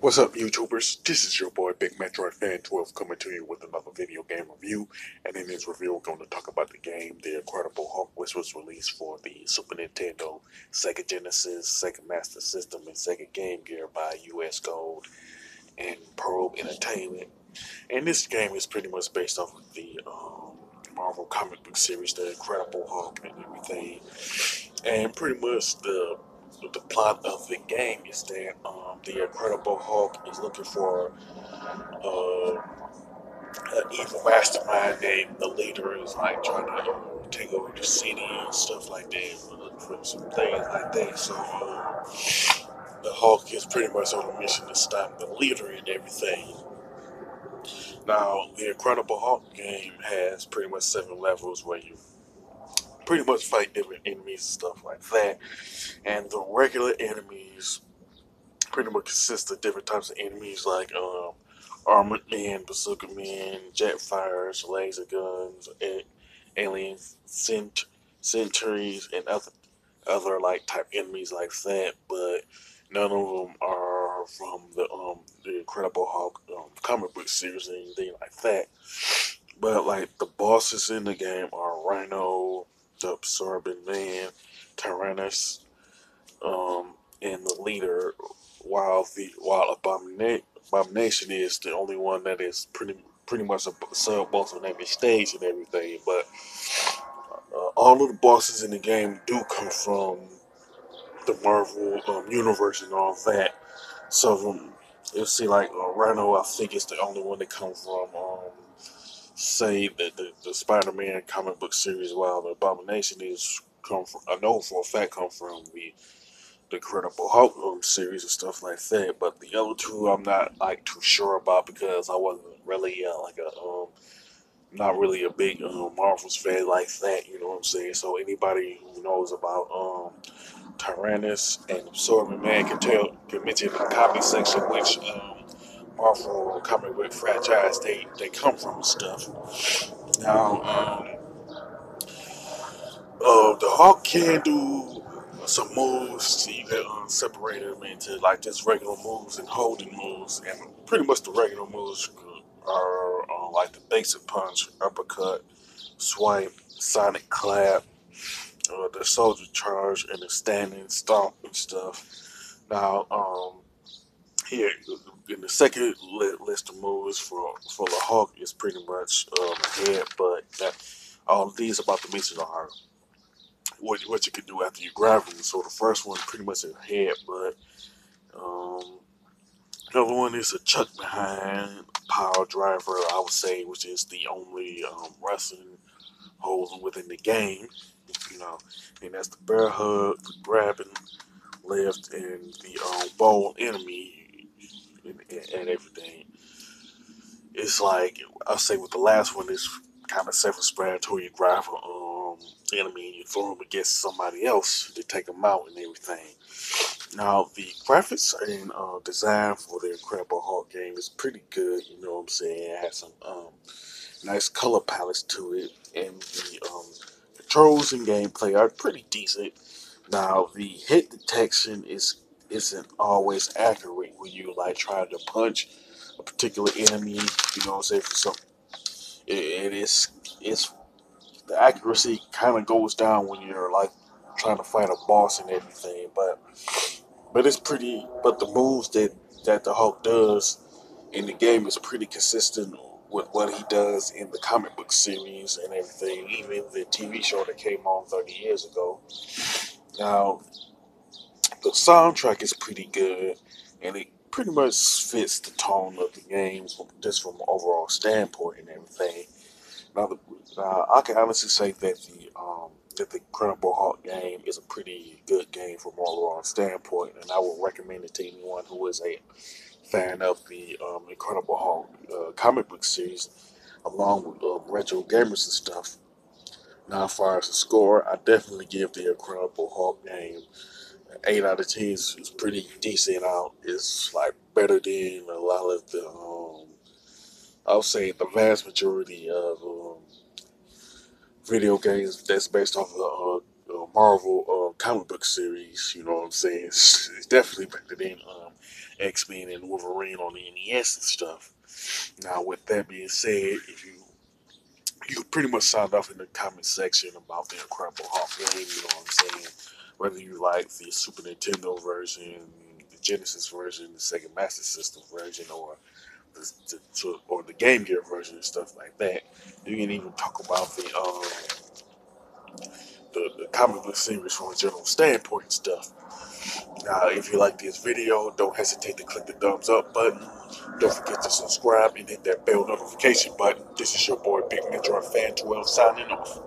What's up, YouTubers? This is your boy Big Metroid Fan 12 coming to you with another video game review. And in this review, we're going to talk about the game The Incredible Hulk, which was released for the Super Nintendo, Sega Genesis, Sega Master System, and Sega Game Gear by US Gold and Probe Entertainment. And this game is pretty much based off of the Marvel comic book series, The Incredible Hulk, and everything. And pretty much the plot of the game is that the Incredible Hulk is looking for an evil mastermind named the leader is like trying to take over the city and stuff like that, for some things like that. So the Hulk is pretty much on a mission to stop the leader and everything. Now the Incredible Hulk game has pretty much 7 levels where you pretty much fight different enemies and stuff like that. And the regular enemies pretty much consist of different types of enemies like armored men, bazooka men, jet fires, laser guns, alien centuries, and other like type enemies like that. But none of them are from the Incredible Hulk comic book series or anything like that. But like the bosses in the game are Rhino, the Absorbing Man, Tyrannus, and the leader, while Abomination is the only one that is pretty much a sub boss on every stage and everything. But all of the bosses in the game do come from the Marvel universe and all that. So you'll see like Rhino, I think is the only one that comes from say the Spider-Man comic book series, while the Abomination is come from, I know for a fact, come from the Incredible Hulk series and stuff like that. But the other two, I'm not like too sure about because I wasn't really not really a big Marvel's fan like that. You know what I'm saying? So anybody who knows about Tyrannus and Absorbing Man can mention in the comment section which Marvel comic book franchise they come from and stuff. Now, the Hawk can do some moves. So you can separate them into like just regular moves and holding moves, and pretty much the regular moves are like the basic punch, uppercut, swipe, sonic clap, the soldier charge, and the standing stomp and stuff. Now, here in the second list of moves for the Hawk is pretty much head, but all of these about to mention are what you can do after you grab them. So the first one pretty much is head, but um, another one is a chuck behind power driver, I would say, which is the only wrestling hold within the game. You know, and that's the bear hug, the grabbing, lift, and the bowl enemy and everything. It's like I say with the last one, it's kind of self-explanatory. You grab an enemy and you throw them against somebody else to take them out and everything. Now the graphics and design for the Incredible Hulk game is pretty good. You know what I'm saying? It has some nice color palettes to it, and the controls and gameplay are pretty decent. Now the hit detection isn't always accurate when you like try to punch a particular enemy. You know what I'm saying? For some, it is it's the accuracy kind of goes down when you're like trying to fight a boss and everything. But it's pretty. But the moves that the Hulk does in the game is pretty consistent with what he does in the comic book series and everything. Even the TV show that came on 30 years ago. Now the soundtrack is pretty good, and it pretty much fits the tone of the game just from an overall standpoint and everything. Now, I can honestly say that the Incredible Hulk game is a pretty good game from an overall standpoint, and I would recommend it to anyone who is a fan of the Incredible Hulk comic book series, along with retro gamers and stuff. Now, as far as the score, I definitely give the Incredible Hulk game 8 out of 10. Is pretty decent out. It's like better than a lot of the I'll say the vast majority of video games that's based off of Marvel comic book series. You know what I'm saying? It's definitely better than X-Men and Wolverine on the NES and stuff. Now, with that being said, if you pretty much sound off in the comment section about the Incredible Hulk game, you know what I'm saying? Whether you like the Super Nintendo version, the Genesis version, the Sega Master System version, or the Game Gear version and stuff like that. You can even talk about the comic book series from a general standpoint and stuff. Now, if you like this video, don't hesitate to click the thumbs up button. Don't forget to subscribe and hit that bell notification button. This is your boy Big Metroid Fan 12 signing off.